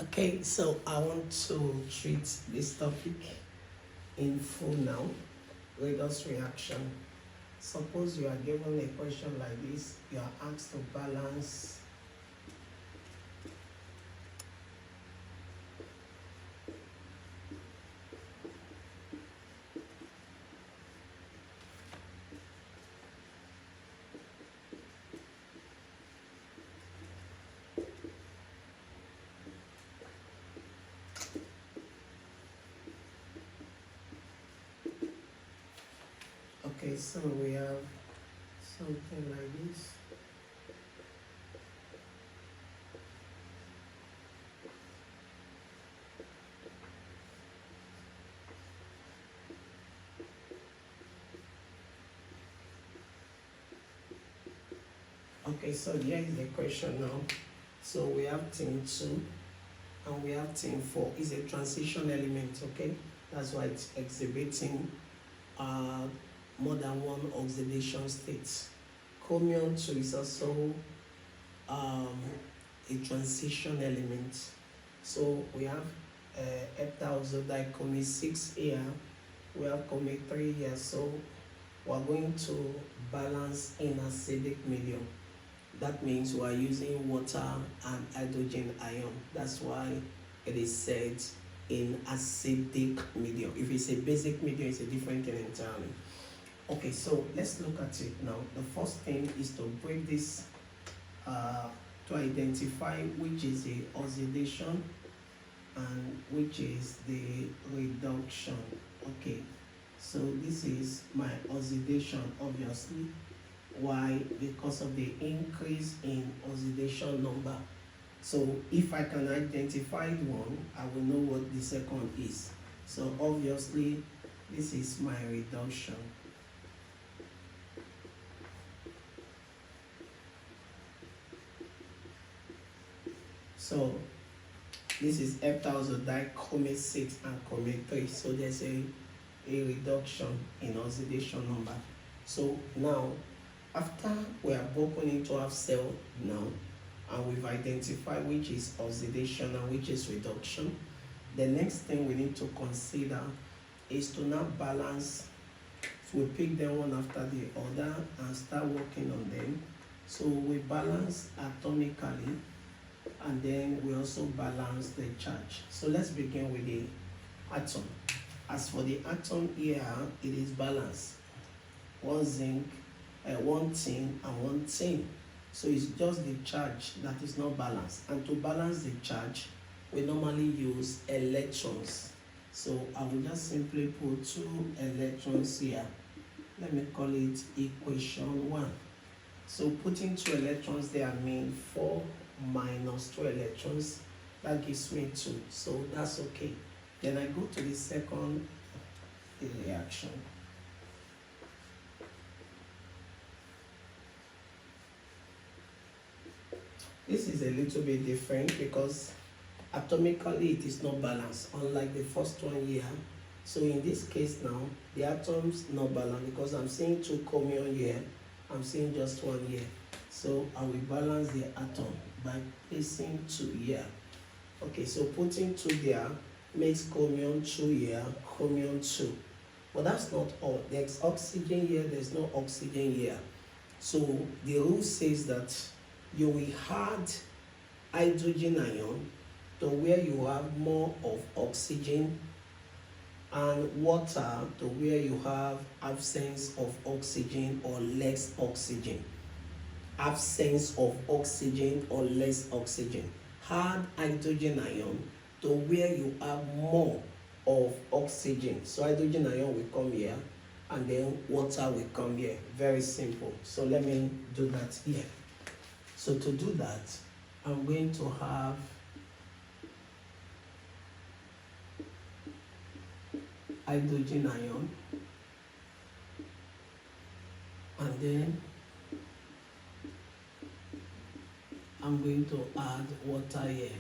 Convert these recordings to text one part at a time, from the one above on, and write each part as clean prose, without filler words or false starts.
Okay, so I want to treat this topic in full now. Redox reaction. Suppose you are given a question like this, you are asked to balance okay, so we have something like this. Okay, so here is the question now. So we have thing 2 and we have thing 4. It's a transition element, okay? That's why it's exhibiting more than one oxidation state. Chromium 2 is also a transition element. So we have heptaoxodichromy 6 here, we have chromium 3 here. So we're going to balance in acidic medium. That means we are using water and hydrogen ion. That's why it is said in acidic medium. If it's a basic medium, it's a different thing entirely. Okay, so let's look at it now. The first thing is to break this to identify which is the oxidation and which is the reduction. Okay, so this is my oxidation, obviously. Why? Because of the increase in oxidation number. So if I can identify one, I will know what the second is. So obviously this is my reduction. So this is heptaoxodichromy 6 and chromium 3. So there's a reduction in oxidation number. So now, after we are broken into half cell now, and we've identified which is oxidation and which is reduction, the next thing we need to consider is to now balance. So we pick them one after the other and start working on them. So we balance atomically, and then we also balance the charge. So let's begin with the atom. As for the atom here, it is balanced. One zinc, one tin and one tin. So it's just the charge that is not balanced. And to balance the charge, we normally use electrons. So I will just simply put 2 electrons here. Let me call it equation 1. So putting 2 electrons there means 4 minus 2 electrons. That gives me 2. So that's okay. Then I go to the second reaction. This is a little bit different because atomically it is not balanced, unlike the first one here. So in this case now, the atom's not balanced because I'm seeing 2 chromium here, I'm seeing just 1 here. So I will balance the atom by placing 2 here. Okay, so putting 2 there makes chromium 2 here, chromium 2. But that's not all. There's oxygen here, there's no oxygen here. So the rule says that you will add hydrogen ion to where you have more of oxygen, and water to where you have absence of oxygen or less oxygen. Absence of oxygen or less oxygen. Add hydrogen ion to where you have more of oxygen. So hydrogen ion will come here and then water will come here. Very simple. So let me do that here. So to do that, I'm going to have hydrogen ion, and then I'm going to add water here.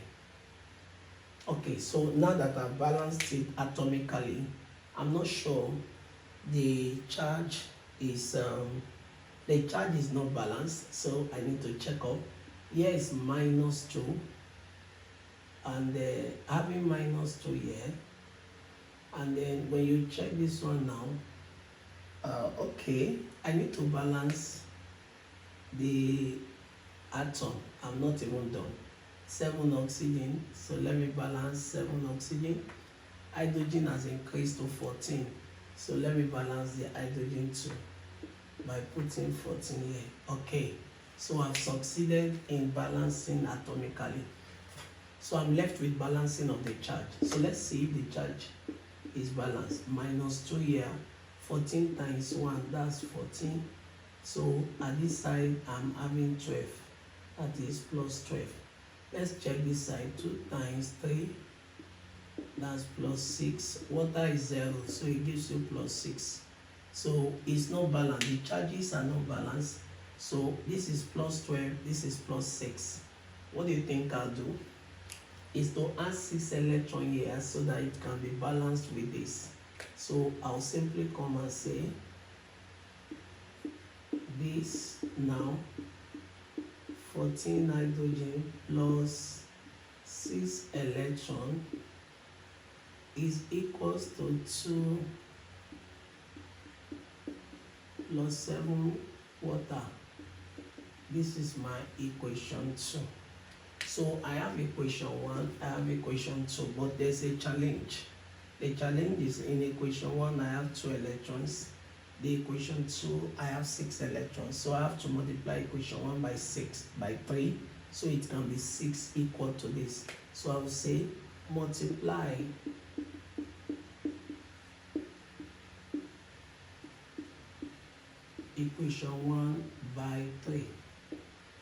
Okay, so now that I've balanced it atomically, I'm not sure the charge is not balanced, so I need to check up. Here is -2, and having minus 2 here, and then when you check this one now, okay, I need to balance the atom. I'm not even done. 7 oxygen, so let me balance 7 oxygen. Hydrogen has increased to 14, so let me balance the hydrogen too by putting 14 here. Okay, so I've succeeded in balancing atomically. So I'm left with balancing of the charge. So let's see if the charge is balanced. Minus 2 here, 14 times 1, that's 14. So at this side, I'm having 12. That is plus 12. Let's check this side. 2 times 3, that's plus 6. Water is 0, so it gives you plus 6. So it's not balanced. The charges are not balanced. So this is plus 12, this is plus 6. What do you think I'll do? Is to add 6 electrons here so that it can be balanced with this. So I'll simply come and say this now 14 hydrogen plus 6 electron is equals to 2 plus 7 water. This is my equation 2. So I have equation 1, I have equation 2, but there's a challenge. The challenge is in equation 1, I have 2 electrons. The equation 2, I have 6 electrons. So I have to multiply equation 1 by 6, by 3, so it can be 6 equal to this. So I will say multiply equation 1 by 3.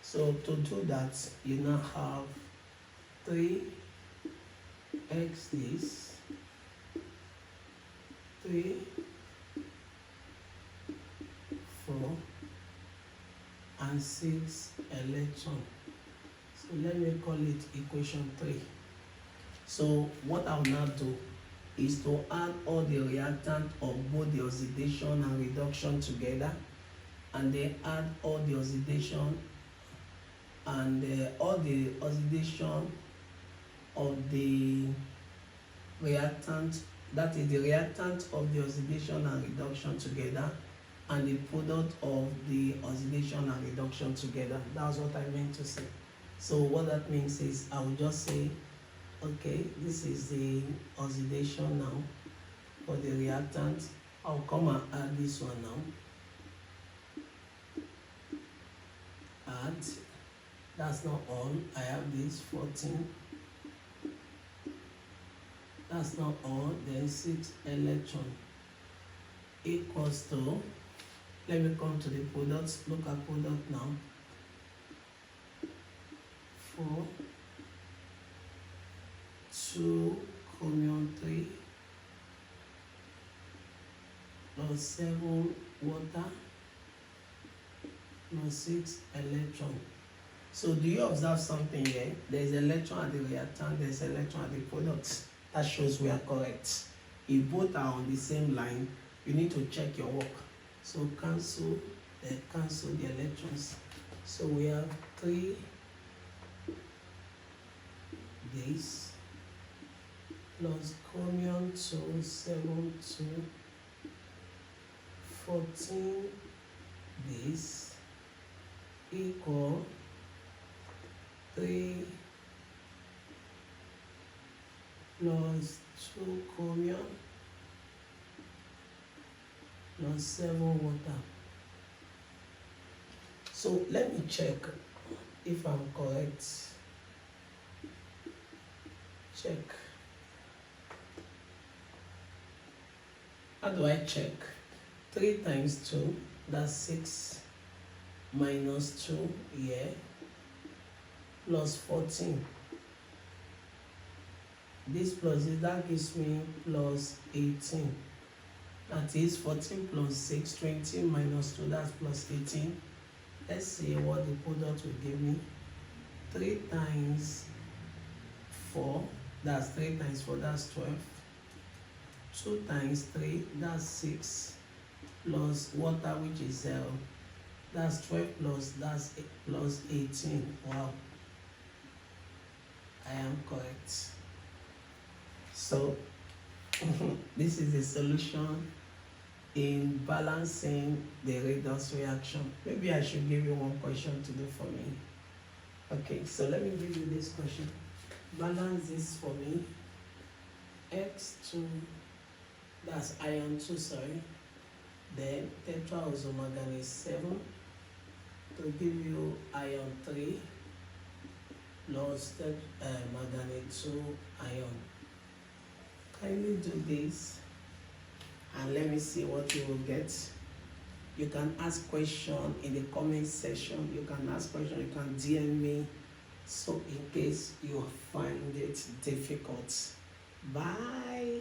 So to do that, you now have 3x this, 3, 4, and 6 electron. So let me call it equation 3. So what I will now do is to add all the reactant of both the oxidation and reduction together, and then add all the oxidation and all the oxidation of the reactant, that is the reactant of the oxidation and reduction together, and the product of the oxidation and reduction together. That's what I meant to say. So what that means is I will just say, okay, this is the oxidation now for the reactant. I'll come and add this one now. Add. That's not all. I have this 14. That's not all. Then 6 electron equals to, let me come to the products. Look at product now. 4, 2 chromium 3 plus 7 water plus 6 electron. So do you observe something here? There's electron at the reactant, there's electron at the product. That shows we are correct. If both are on the same line, you need to check your work. So cancel the electrons. So we have 3 this plus chromium 2, 7, 2, 14 this equal 3 plus 2 chromium plus 7 water. So let me check if I'm correct. Check. How do I check? 3 times 2, that's 6, minus 2 here, plus 14. This plus this, that gives me plus 18. That is 14 plus 6, 20 minus 2, that's plus 18. Let's see what the product will give me. 3 times 4, that's 3 times 4, that's 12. 2 times 3, that's 6, plus water, which is 0. That's 12 plus, that's plus 18. Wow. I am correct. So this is the solution in balancing the redox reaction. Maybe I should give you one question to do for me. Okay, so let me give you this question. Balance this for me. X2, that's iron 2, sorry. Then tetraoxomanganese 7 to give you iron 3 plus manganese 2 iron. Kindly do this and let me see what you will get. You can ask question in the comment section. You can ask question, you can DM me, so in case you find it difficult. Bye.